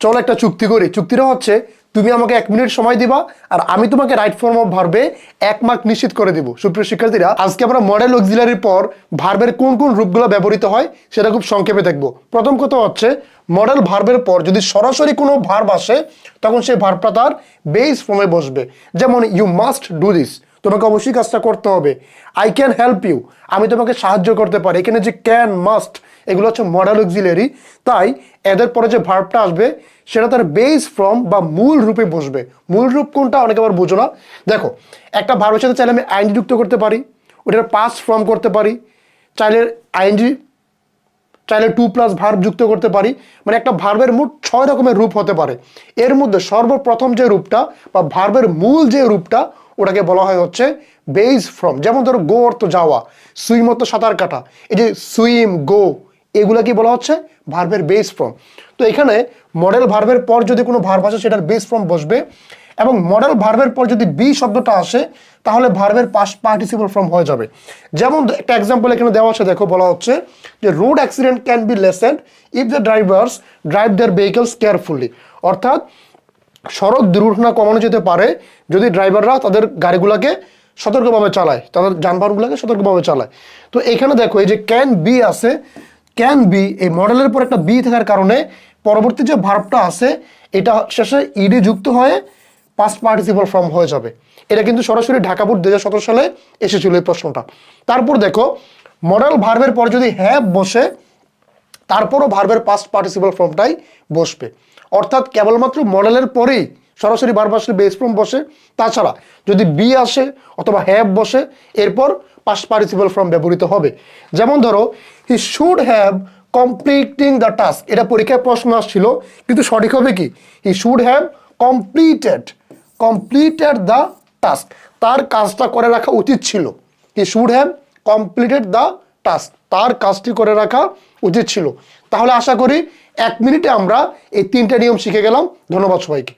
চলো একটা চুক্তি করি। চুক্তিটা হচ্ছে তুমি আমাকে 1 মিনিট সময় দিবা আর আমি তোমাকে রাইট ফর্ম অফ ভার্বে 1 মার্ক নিশ্চিত করে দিব। সুপ্রিয় শিক্ষার্থীরা, আজকে আমরা মডেল অক্সিলারির পর ভার্বের কোন কোন রূপগুলো ব্যবহৃত হয় সেটা খুব সংক্ষেপে দেখবো। প্রথম কথা হচ্ছে মডেল ভার্বের পর যদি সরাসরি কোনো ভার্ব আসে তখন সেই ভার্বটা তার বেস ফর্মে বসবে। যেমন ইউ মাস্ট ডু দিস, তোমাকে অবশ্যই কাজটা করতে হবে। আই ক্যান হেল্প ইউ, আমি তোমাকে সাহায্য করতে পারি। এখানে যে ক্যান, মাস্ট, এগুলো হচ্ছে মডেল অক্সিলারি। তাই এদের পরে যে ভার্বটা আসবে সেটা তার বেস ফর্ম বা মূল রূপে বসবে। মূল রূপ কোনটা অনেকে আবার বুঝো না। দেখো, একটা ভার্বের সাথে চাইলে আমি আইএনজি যুক্ত করতে পারি, ওটার পাস্ট ফর্ম করতে পারি, চাইলে আইএনজি, চাইলে 2+ ভার্ব যুক্ত করতে পারি। মানে একটা ভার্বের মোট 6 রকমের রূপ হতে পারে। এর মধ্যে সর্বপ্রথম যে রূপটা বা ভার্বের মূল যে রূপটা ওটাকে বলা হয় হচ্ছে বেস ফর্ম। যেমন ধরো গো অর্থ যাওয়া, সুইম অর্থ সাঁতার কাটা, এই যে সুইম, গো, এগুলা কি বলা হচ্ছে ভার্বের বেস ফর্ম। তো এখানে মডেল ভার্বের পর যদি কোনো ভার্ব আসে সেটার বেস ফর্ম বসবে, এবং মডেল ভার্বের পর যদি বি শব্দটা আসে তাহলে ভার্বের পাস্ট পার্টিসিপল ফর্ম হয়ে যাবে। যেমন একটা এক্সাম্পল এখানে দেওয়া আছে, দেখো বলা হচ্ছে যে road accident can be lessened if the drivers drive their vehicles carefully. অর্থাৎ সড়ক দুর্ঘটনা কমানো যেতে পারে যদি ড্রাইভাররা তাদের গাড়িগুলোকে সতর্কভাবে চালায়, তাদের যানবাহনগুলোকে সতর্কভাবে চালায়। তো এখানে দেখো এই যে ক্যান বি আছে, ক্যান বি এই মডেলের পর একটা বি থাকার কারণে পরবর্তী যে ভার্বটা আছে এটা শেষে ইডি যুক্ত হয়ে পাস্ট পার্টিসিপল ফর্ম হয়ে যাবে। এটা কিন্তু সরাসরি ঢাকা বোর্ড 2017 সালে এসেছিল এই প্রশ্নটা। তারপর দেখো মডেল ভার্বের পর যদি হ্যাভ বসে তারপরও ভার্বের পাস্ট পার্টিসিপল ফর্মটাই বসবে। অর্থাৎ কেবলমাত্র মডেলের পরেই সরাসরি ভার্ব আসলে বেস ফর্ম বসে, তাছাড়া যদি বি আসে অথবা হ্যাভ বসে এরপর পাস্ট পার্টিসিপল ফর্ম ব্যবহৃত হবে। যেমন ধরো he should have completing the task, এটা পরীক্ষায় প্রশ্ন আসছিল, কিন্তু সঠিক হবে কি he should have completed the task, তার কাজটা করে রাখা উচিত ছিল। He should have completed the task, তার কাজটি করে রাখা উচিত ছিল। তাহলে আশা করি 1 মিনিটে আমরা এই 3টা নিয়ম শিখে গেলাম। ধন্যবাদ সবাইকে।